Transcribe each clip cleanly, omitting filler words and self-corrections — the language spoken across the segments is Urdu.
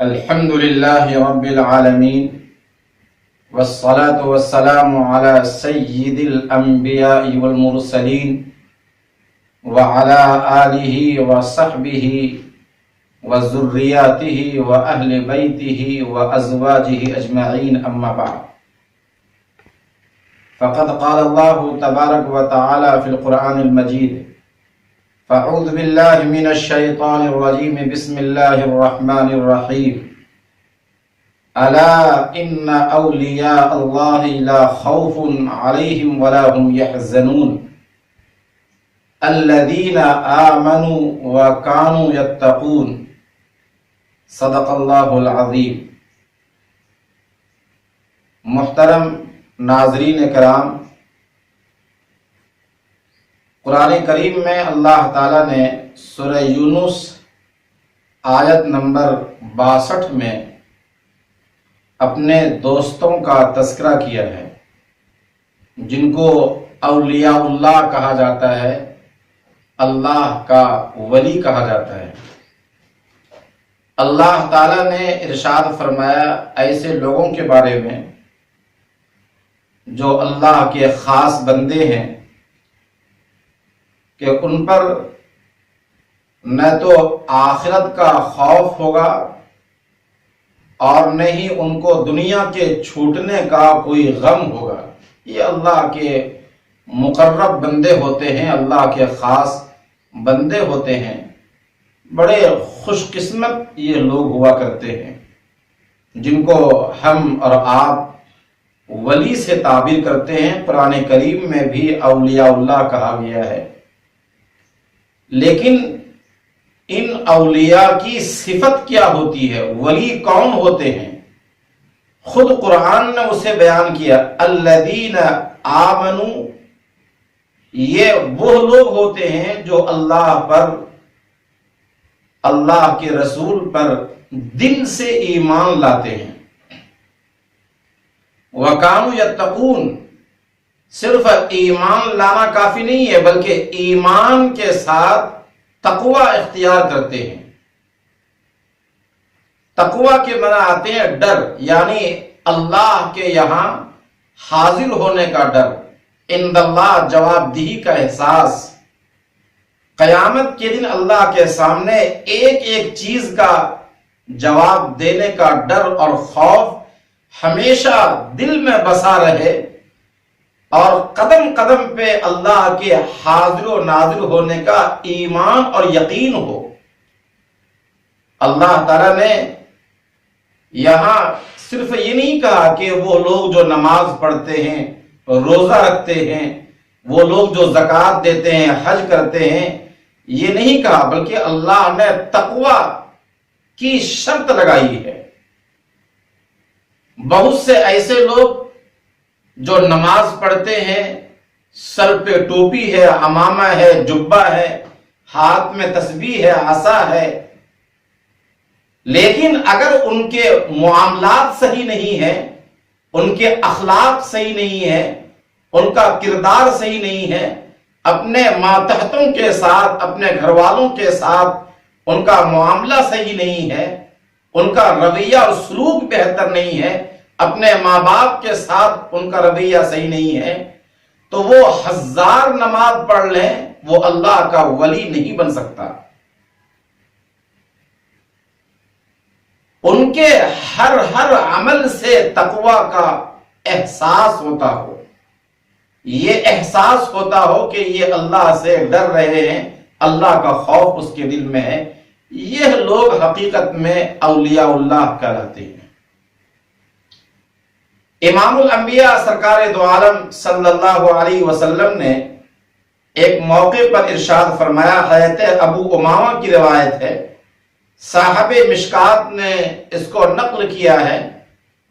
الحمد لله رب العالمين والصلاة والسلام على سيد الأنبياء والمرسلين وعلى آله وصحبه وذرياته وأهل بيته وأزواجه أجمعين أما بعد فقد قال الله تبارك وتعالى في القرآن المجيد فأعوذ بالله من الشيطان الرجيم بسم الله الرحمن الرحيم ألا إن أولياء الله لا خوف عليهم ولا هم يحزنون الذين آمنوا وكانوا يتقون صدق اللہ العظیم۔ محترم ناظرین کرام، قرآن کریم میں اللہ تعالیٰ نے سورہ یونس آیت نمبر 62 میں اپنے دوستوں کا تذکرہ کیا ہے جن کو اولیاء اللہ کہا جاتا ہے، اللہ کا ولی کہا جاتا ہے۔ اللہ تعالیٰ نے ارشاد فرمایا ایسے لوگوں کے بارے میں جو اللہ کے خاص بندے ہیں کہ ان پر نہ تو آخرت کا خوف ہوگا اور نہ ہی ان کو دنیا کے چھوٹنے کا کوئی غم ہوگا۔ یہ اللہ کے مقرب بندے ہوتے ہیں، اللہ کے خاص بندے ہوتے ہیں۔ بڑے خوش قسمت یہ لوگ ہوا کرتے ہیں جن کو ہم اور آپ ولی سے تعبیر کرتے ہیں۔ قرآن کریم میں بھی اولیاء اللہ کہا گیا ہے، لیکن ان اولیاء کی صفت کیا ہوتی ہے، ولی کون ہوتے ہیں؟ خود قرآن نے اسے بیان کیا، الذین آمنوا، یہ وہ لوگ ہوتے ہیں جو اللہ پر، اللہ کے رسول پر دل سے ایمان لاتے ہیں۔ وَكَانُوا يَتَّقُونَ، صرف ایمان لانا کافی نہیں ہے بلکہ ایمان کے ساتھ تقوی اختیار کرتے ہیں۔ تقوی کے معنی آتے ہیں ڈر، یعنی اللہ کے یہاں حاضر ہونے کا ڈر، عند اللہ جواب دہی کا احساس، قیامت کے دن اللہ کے سامنے ایک ایک چیز کا جواب دینے کا ڈر اور خوف ہمیشہ دل میں بسا رہے اور قدم قدم پہ اللہ کے حاضر و ناظر ہونے کا ایمان اور یقین ہو۔ اللہ تعالیٰ نے یہاں صرف یہ نہیں کہا کہ وہ لوگ جو نماز پڑھتے ہیں، روزہ رکھتے ہیں، وہ لوگ جو زکوٰۃ دیتے ہیں، حج کرتے ہیں، یہ نہیں کہا، بلکہ اللہ نے تقوی کی شرط لگائی ہے۔ بہت سے ایسے لوگ جو نماز پڑھتے ہیں، سر پہ ٹوپی ہے، عمامہ ہے، جبہ ہے، ہاتھ میں تسبیح ہے، عصا ہے، لیکن اگر ان کے معاملات صحیح نہیں ہیں، ان کے اخلاق صحیح نہیں ہے، ان کا کردار صحیح نہیں ہے، اپنے ماتحتوں کے ساتھ، اپنے گھر والوں کے ساتھ ان کا معاملہ صحیح نہیں ہے، ان کا رویہ اور سلوک بہتر نہیں ہے، اپنے ماں باپ کے ساتھ ان کا رویہ صحیح نہیں ہے، تو وہ ہزار نماز پڑھ لیں، وہ اللہ کا ولی نہیں بن سکتا۔ ان کے ہر عمل سے تقوی کا احساس ہوتا ہو، یہ احساس ہوتا ہو کہ یہ اللہ سے ڈر رہے ہیں، اللہ کا خوف اس کے دل میں ہے، یہ لوگ حقیقت میں اولیاء اللہ کہلاتے ہیں۔ امام الانبیاء سرکار دو عالم صلی اللہ علیہ وسلم نے ایک موقع پر ارشاد فرمایا، حضرت ابو امامہ کی روایت ہے، صاحب مشکات نے اس کو نقل کیا ہے،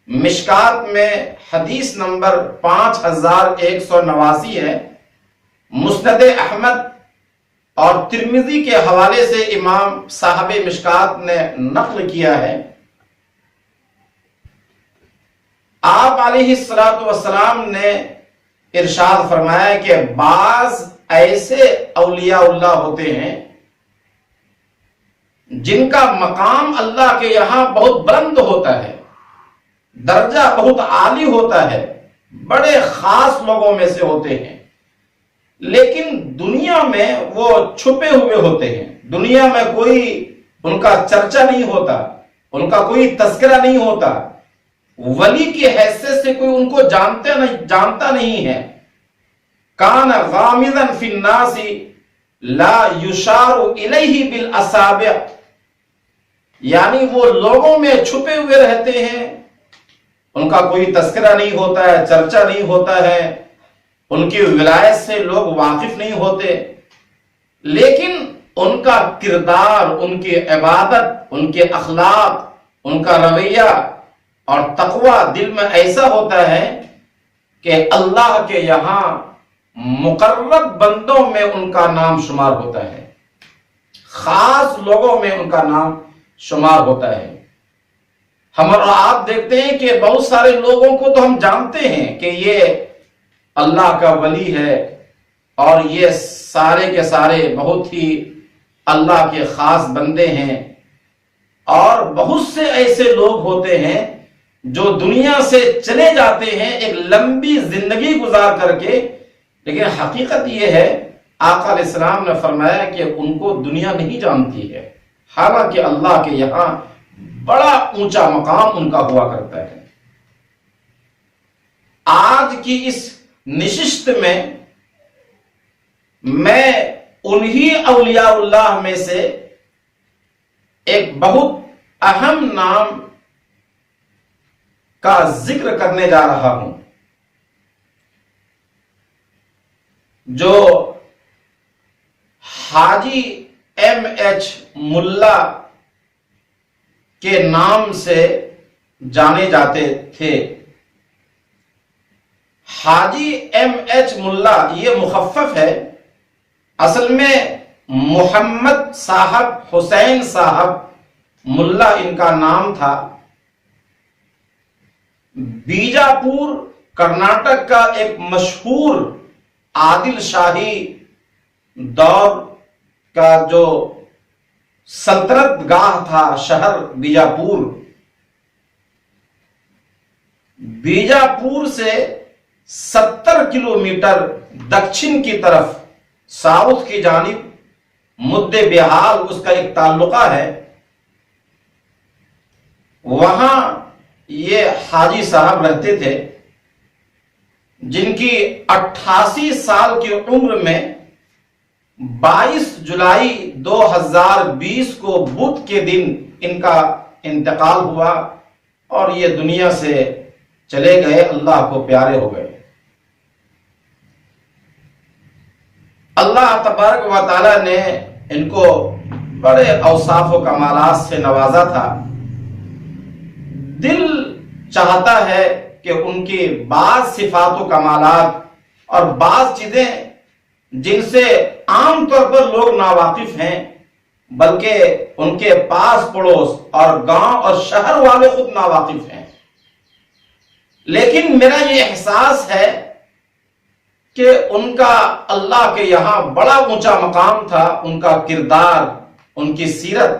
مشکات میں حدیث نمبر 5189 ہے، مسند احمد اور ترمذی کے حوالے سے امام صاحب مشکات نے نقل کیا ہے۔ آپ علیہ السلام نے ارشاد فرمایا کہ بعض ایسے اولیاء اللہ ہوتے ہیں جن کا مقام اللہ کے یہاں بہت بلند ہوتا ہے، درجہ بہت عالی ہوتا ہے، بڑے خاص لوگوں میں سے ہوتے ہیں، لیکن دنیا میں وہ چھپے ہوئے ہوتے ہیں، دنیا میں کوئی ان کا چرچا نہیں ہوتا، ان کا کوئی تذکرہ نہیں ہوتا، ولی کی حیثیت سے کوئی ان کو جانتا نہیں ہے۔ کان غامضا فی الناس لا یشار الیہ بالاصابع، یعنی وہ لوگوں میں چھپے ہوئے رہتے ہیں، ان کا کوئی تذکرہ نہیں ہوتا ہے، چرچا نہیں ہوتا ہے، ان کی ولایت سے لوگ واقف نہیں ہوتے، لیکن ان کا کردار، ان کی عبادت، ان کے اخلاق، ان کا رویہ اور تقوی دل میں ایسا ہوتا ہے کہ اللہ کے یہاں مقرب بندوں میں ان کا نام شمار ہوتا ہے، خاص لوگوں میں ان کا نام شمار ہوتا ہے۔ ہم اور آپ دیکھتے ہیں کہ بہت سارے لوگوں کو تو ہم جانتے ہیں کہ یہ اللہ کا ولی ہے اور یہ سارے کے سارے بہت ہی اللہ کے خاص بندے ہیں، اور بہت سے ایسے لوگ ہوتے ہیں جو دنیا سے چلے جاتے ہیں ایک لمبی زندگی گزار کر کے، لیکن حقیقت یہ ہے آقا علیہ السلام نے فرمایا کہ ان کو دنیا نہیں جانتی ہے، حالانکہ اللہ کے یہاں بڑا اونچا مقام ان کا ہوا کرتا ہے۔ آج کی اس نشست میں انہی اولیاء اللہ میں سے ایک بہت اہم نام کا ذکر کرنے جا رہا ہوں، جو حاجی ایم ایچ ملا کے نام سے جانے جاتے تھے۔ حاجی ایم ایچ ملا یہ مخفف ہے، اصل میں محمد صاحب حسین صاحب ملا ان کا نام تھا۔ بیجاپور کرناٹک کا ایک مشہور عادل شاہی دور کا جو سلطنت گاہ تھا شہر بیجاپور، بیجاپور سے 70 کلومیٹر دکچھن کی طرف ساؤتھ کی جانب مدے بحال اس کا ایک تعلقہ ہے۔ وہاں یہ حاجی صاحب رہتے تھے، جن کی 88 سال کی عمر میں 22 جولائی 2020 کو بدھ کے دن ان کا انتقال ہوا اور یہ دنیا سے چلے گئے، اللہ کو پیارے ہو گئے۔ اللہ تبارک و تعالی نے ان کو بڑے اوصاف و کمالات سے نوازا تھا۔ دل چاہتا ہے کہ ان کی بعض صفات و کمالات اور بعض چیزیں جن سے عام طور پر لوگ ناواقف ہیں، بلکہ ان کے پاس پڑوس اور گاؤں اور شہر والے خود ناواقف ہیں، لیکن میرا یہ احساس ہے کہ ان کا اللہ کے یہاں بڑا اونچا مقام تھا، ان کا کردار، ان کی سیرت،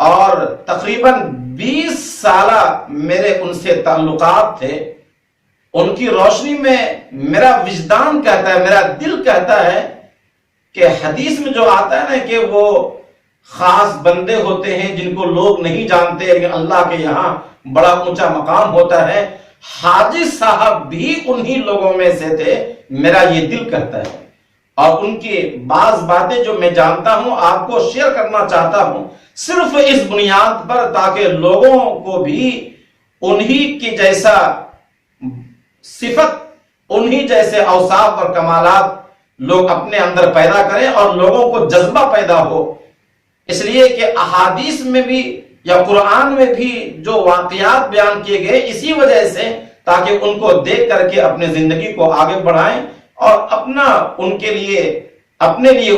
اور تقریباً 20 سالہ میرے ان سے تعلقات تھے۔ ان کی روشنی میں میرا وجدان کہتا ہے، میرا دل کہتا ہے کہ حدیث میں جو آتا ہے نا کہ وہ خاص بندے ہوتے ہیں جن کو لوگ نہیں جانتے لیکن اللہ کے یہاں بڑا اونچا مقام ہوتا ہے، حاجی صاحب بھی انہی لوگوں میں سے تھے، میرا یہ دل کہتا ہے۔ اور ان کی بعض باتیں جو میں جانتا ہوں آپ کو شیئر کرنا چاہتا ہوں، صرف اس بنیاد پر تاکہ لوگوں کو بھی انہی کی جیسا صفت، انہی جیسے اوصاف اور کمالات لوگ اپنے اندر پیدا کریں اور لوگوں کو جذبہ پیدا ہو، اس لیے کہ احادیث میں بھی یا قرآن میں بھی جو واقعات بیان کیے گئے اسی وجہ سے، تاکہ ان کو دیکھ کر کے اپنے زندگی کو آگے بڑھائیں اور اپنا ان کے لیے اپنے لیے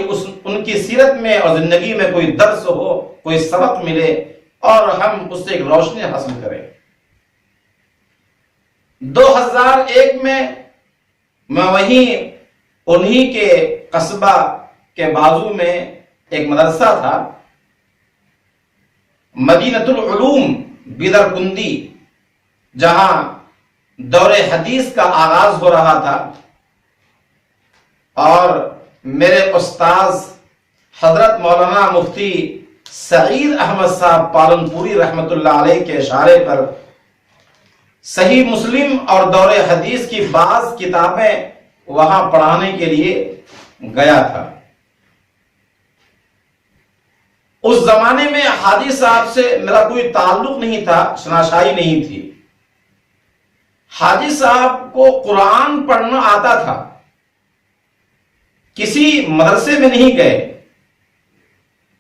ان کی سیرت میں اور زندگی میں کوئی درس ہو، کوئی سبق ملے اور ہم اس سے ایک روشنی حاصل کریں۔ 2001 میں وہیں انہی کے قصبہ کے بازو میں ایک مدرسہ تھا مدینۃ العلوم بیدر کندی، جہاں دور حدیث کا آغاز ہو رہا تھا، اور میرے استاذ حضرت مولانا مفتی سعید احمد صاحب پالنپوری رحمت اللہ علیہ کے اشارے پر صحیح مسلم اور دور حدیث کی بعض کتابیں وہاں پڑھانے کے لیے گیا تھا۔ اس زمانے میں حاجی صاحب سے میرا کوئی تعلق نہیں تھا، شناسائی نہیں تھی۔ حاجی صاحب کو قرآن پڑھنا آتا تھا، کسی مدرسے میں نہیں گئے،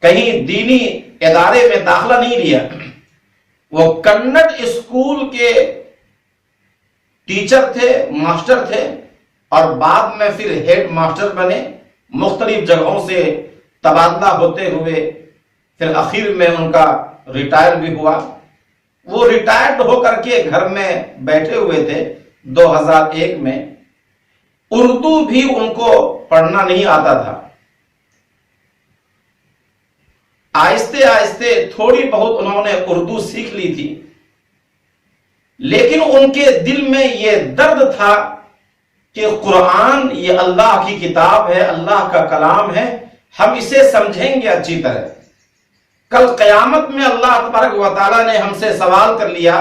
کہیں دینی ادارے میں داخلہ نہیں لیا، وہ کنڑ اسکول کے ٹیچر تھے، ماسٹر تھے، اور بعد میں پھر ہیڈ ماسٹر بنے، مختلف جگہوں سے تبادلہ ہوتے ہوئے پھر اخیر میں ان کا ریٹائر بھی ہوا۔ وہ ریٹائرڈ ہو کر کے گھر میں بیٹھے ہوئے تھے 2001 میں۔ اردو بھی ان کو پڑھنا نہیں آتا تھا۔ آہستہ آہستہ تھوڑی بہت انہوں نے اردو سیکھ لی تھی، لیکن ان کے دل میں یہ درد تھا کہ قرآن یہ اللہ کی کتاب ہے، اللہ کا کلام ہے، ہم اسے سمجھیں گے اچھی طرح۔ کل قیامت میں اللہ تبارک و تعالیٰ نے ہم سے سوال کر لیا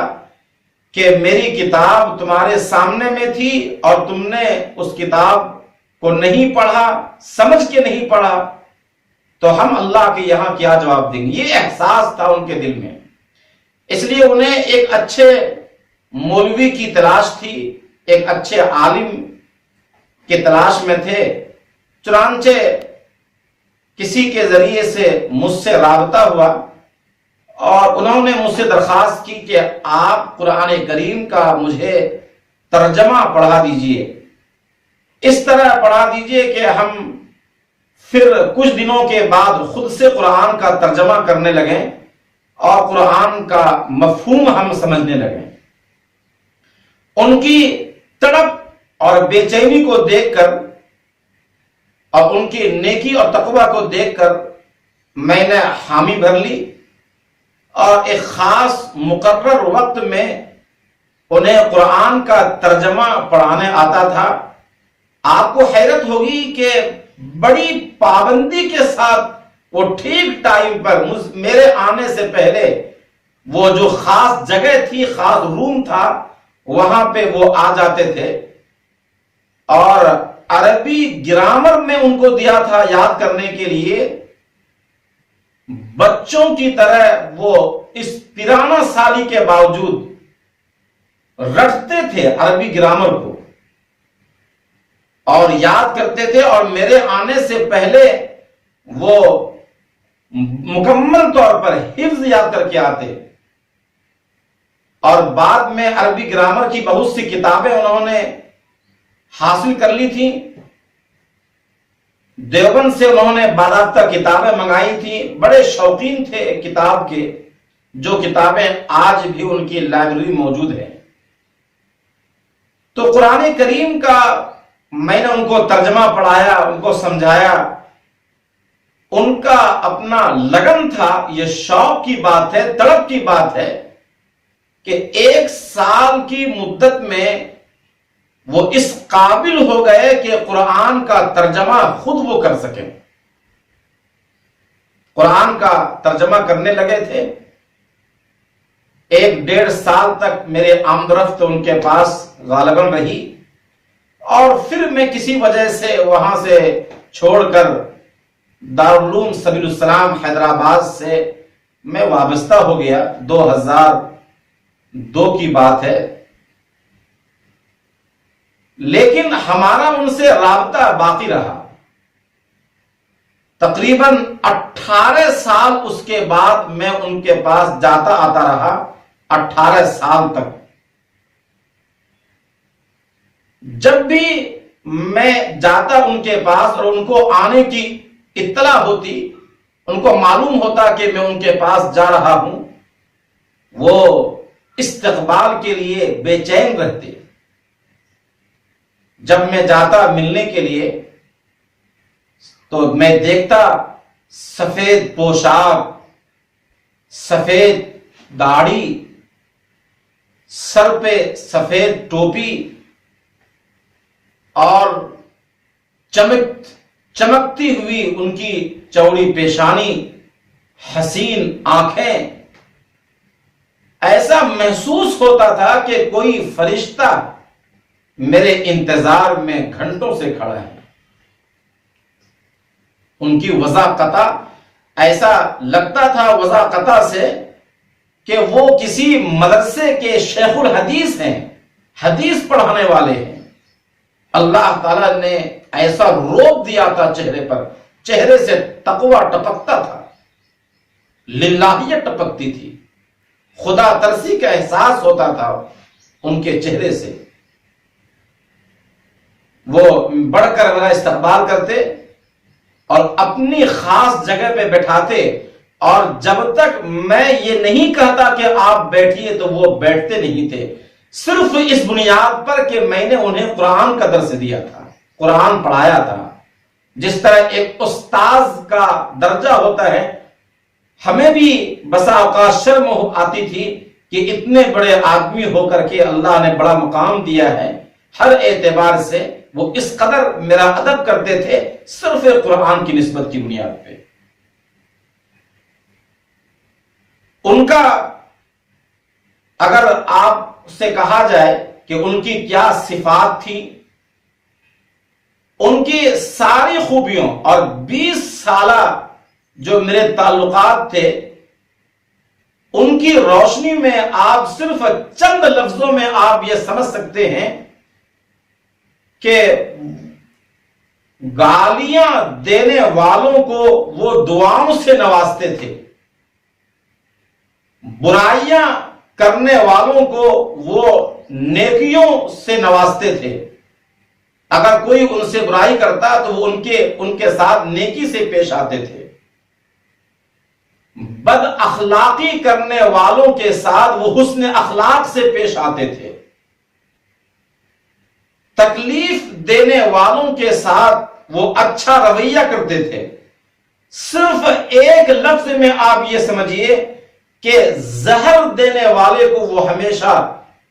کہ میری کتاب تمہارے سامنے میں تھی اور تم نے اس کتاب کو نہیں پڑھا، سمجھ کے نہیں پڑھا، تو ہم اللہ کے یہاں کیا جواب دیں گے؟ یہ احساس تھا ان کے دل میں۔ اس لیے انہیں ایک اچھے مولوی کی تلاش تھی، ایک اچھے عالم کی تلاش میں تھے۔ چنانچہ کسی کے ذریعے سے مجھ سے رابطہ ہوا اور انہوں نے مجھ سے درخواست کی کہ آپ قرآن کریم کا مجھے ترجمہ پڑھا دیجئے، اس طرح پڑھا دیجئے کہ ہم پھر کچھ دنوں کے بعد خود سے قرآن کا ترجمہ کرنے لگیں اور قرآن کا مفہوم ہم سمجھنے لگیں۔ ان کی تڑپ اور بے چینی کو دیکھ کر اور ان کی نیکی اور تقوی کو دیکھ کر میں نے حامی بھر لی، اور ایک خاص مقرر وقت میں انہیں قرآن کا ترجمہ پڑھانے آتا تھا۔ آپ کو حیرت ہوگی کہ بڑی پابندی کے ساتھ وہ ٹھیک ٹائم پر میرے آنے سے پہلے وہ جو خاص جگہ تھی، خاص روم تھا، وہاں پہ وہ آ جاتے تھے، اور عربی گرامر میں ان کو دیا تھا یاد کرنے کے لیے۔ بچوں کی طرح وہ اس 53 سالی کے باوجود رٹتے تھے عربی گرامر کو اور یاد کرتے تھے، اور میرے آنے سے پہلے وہ مکمل طور پر حفظ یاد کر کے آتے، اور بعد میں عربی گرامر کی بہت سی کتابیں انہوں نے حاصل کر لی تھی۔ دیوبند سے انہوں نے باضابطہ کتابیں منگائی تھیں، بڑے شوقین تھے کتاب کے، جو کتابیں آج بھی ان کی لائبریری موجود ہیں۔ تو قرآن کریم کا میں نے ان کو ترجمہ پڑھایا، ان کو سمجھایا۔ ان کا اپنا لگن تھا، یہ شوق کی بات ہے، طلب کی بات ہے کہ 1 سال کی مدت میں وہ اس قابل ہو گئے کہ قرآن کا ترجمہ خود وہ کر سکیں۔ قرآن کا ترجمہ کرنے لگے تھے۔ 1-1.5 سال تک میرے آمد و رفت ان کے پاس غالباً رہی، اور پھر میں کسی وجہ سے وہاں سے چھوڑ کر دارالعلوم سبیل السلام حیدرآباد سے میں وابستہ ہو گیا۔ 2002 کی بات ہے، لیکن ہمارا ان سے رابطہ باقی رہا۔ تقریباً 18 سال اس کے بعد میں ان کے پاس جاتا آتا رہا، 18 سال تک۔ جب بھی میں جاتا ان کے پاس اور ان کو آنے کی اطلاع ہوتی، ان کو معلوم ہوتا کہ میں ان کے پاس جا رہا ہوں، وہ استقبال کے لیے بے چین رہتے۔ جب میں جاتا ملنے کے لیے تو میں دیکھتا سفید پوشاک، سفید داڑھی، سر پہ سفید ٹوپی اور چمکتی ہوئی ان کی چوڑی پیشانی، حسین آنکھیں، ایسا محسوس ہوتا تھا کہ کوئی فرشتہ میرے انتظار میں گھنٹوں سے کھڑا ہے۔ ان کی وضاقتہ ایسا لگتا تھا وضاقتہ سے کہ وہ کسی مدرسے کے شیخ الحدیث ہیں، حدیث پڑھانے والے ہیں۔ اللہ تعالیٰ نے ایسا روب دیا تھا چہرے پر، چہرے سے تقوی ٹپکتا تھا، للہیت ٹپکتی تھی، خدا ترسی کا احساس ہوتا تھا ان کے چہرے سے۔ وہ بڑھ کر میرا استقبال کرتے اور اپنی خاص جگہ پہ بٹھاتے، اور جب تک میں یہ نہیں کہتا کہ آپ بیٹھیے تو وہ بیٹھتے نہیں تھے، صرف اس بنیاد پر کہ میں نے انہیں قرآن کا درس دیا تھا، قرآن پڑھایا تھا۔ جس طرح ایک استاذ کا درجہ ہوتا ہے، ہمیں بھی بسا اوقات شرم آتی تھی کہ اتنے بڑے آدمی ہو کر کے اللہ نے بڑا مقام دیا ہے، ہر اعتبار سے وہ اس قدر میرا ادب کرتے تھے صرف قرآن کی نسبت کی بنیاد پہ۔ ان کا اگر آپ سے کہا جائے کہ ان کی کیا صفات تھی، ان کی ساری خوبیوں اور 20 سالہ جو میرے تعلقات تھے ان کی روشنی میں آپ صرف چند لفظوں میں آپ یہ سمجھ سکتے ہیں کہ گالیاں دینے والوں کو وہ دعاؤں سے نوازتے تھے، برائیاں کرنے والوں کو وہ نیکیوں سے نوازتے تھے۔ اگر کوئی ان سے برائی کرتا تو وہ ان کے ساتھ نیکی سے پیش آتے تھے۔ بد اخلاقی کرنے والوں کے ساتھ وہ حسن اخلاق سے پیش آتے تھے۔ تکلیف دینے والوں کے ساتھ وہ اچھا رویہ کرتے تھے۔ صرف ایک لفظ میں آپ یہ سمجھیے کہ زہر دینے والے کو وہ ہمیشہ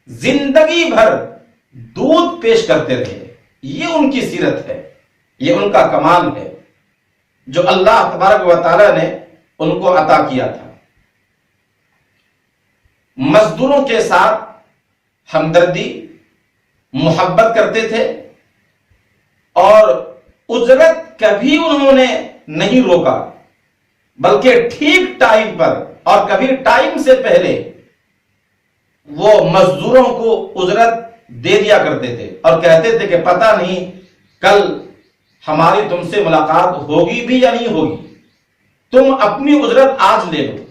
زندگی بھر دودھ پیش کرتے رہے۔ یہ ان کی سیرت ہے، یہ ان کا کمال ہے جو اللہ تبارک و تعالی نے ان کو عطا کیا تھا۔ مزدوروں کے ساتھ ہمدردی، محبت کرتے تھے، اور اجرت کبھی انہوں نے نہیں روکا، بلکہ ٹھیک ٹائم پر اور کبھی ٹائم سے پہلے وہ مزدوروں کو اجرت دے دیا کرتے تھے، اور کہتے تھے کہ پتہ نہیں کل ہماری تم سے ملاقات ہوگی بھی یا نہیں ہوگی، تم اپنی اجرت آج لے لو۔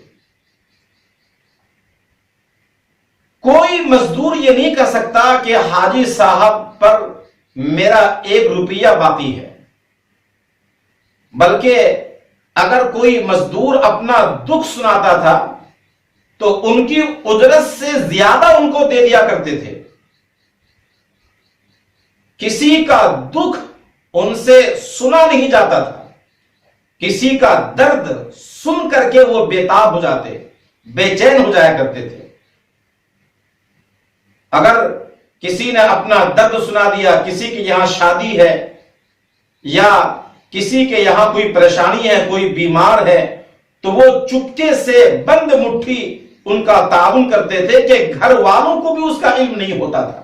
کوئی مزدور یہ نہیں کہہ سکتا کہ حاجی صاحب پر میرا 1 روپیہ باقی ہے، بلکہ اگر کوئی مزدور اپنا دکھ سناتا تھا تو ان کی اجرت سے زیادہ ان کو دے دیا کرتے تھے۔ کسی کا دکھ ان سے سنا نہیں جاتا تھا، کسی کا درد سن کر کے وہ بےتاب ہو جاتے، بے چین ہو جایا کرتے تھے۔ اگر کسی نے اپنا درد سنا دیا، کسی کے یہاں شادی ہے یا کسی کے یہاں کوئی پریشانی ہے، کوئی بیمار ہے، تو وہ چپکے سے بند مٹھی ان کا تعاون کرتے تھے کہ گھر والوں کو بھی اس کا علم نہیں ہوتا تھا۔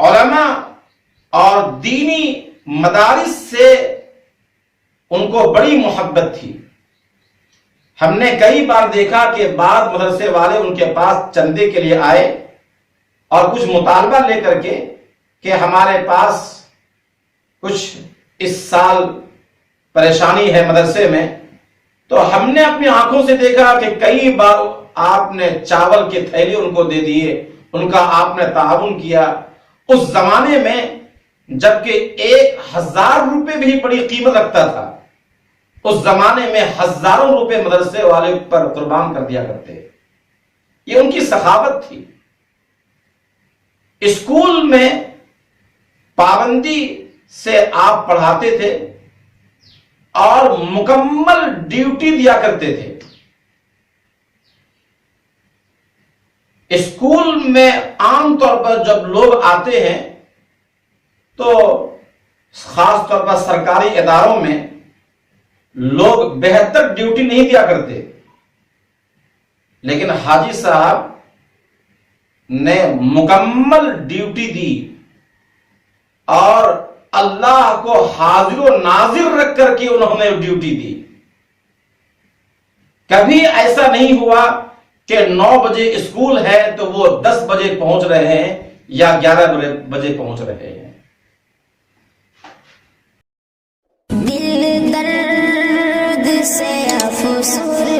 علماء اور دینی مدارس سے ان کو بڑی محبت تھی۔ ہم نے کئی بار دیکھا کہ بعض مدرسے والے ان کے پاس چندے کے لیے آئے اور کچھ مطالبہ لے کر کے کہ ہمارے پاس کچھ اس سال پریشانی ہے مدرسے میں، تو ہم نے اپنی آنکھوں سے دیکھا کہ کئی بار آپ نے چاول کے تھیلے ان کو دے دیے، ان کا آپ نے تعاون کیا۔ اس زمانے میں جبکہ 1000 روپے بھی بڑی قیمت رکھتا تھا، اس زمانے میں ہزاروں روپے مدرسے والے پر قربان کر دیا کرتے۔ یہ ان کی سخاوت تھی۔ اسکول میں پابندی سے آپ پڑھاتے تھے، اور مکمل ڈیوٹی دیا کرتے تھے. اسکول میں عام طور پر جب لوگ آتے ہیں تو خاص طور پر سرکاری اداروں میں لوگ بہتر ڈیوٹی نہیں دیا کرتے، لیکن حاجی صاحب نے مکمل ڈیوٹی دی اور اللہ کو حاضر و ناظر رکھ کر کے انہوں نے ڈیوٹی دی. کبھی ایسا نہیں ہوا کہ 9 بجے اسکول ہے تو وہ 10 بجے پہنچ رہے ہیں یا 11 بجے پہنچ رہے ہیں. دل درد سے افسردہ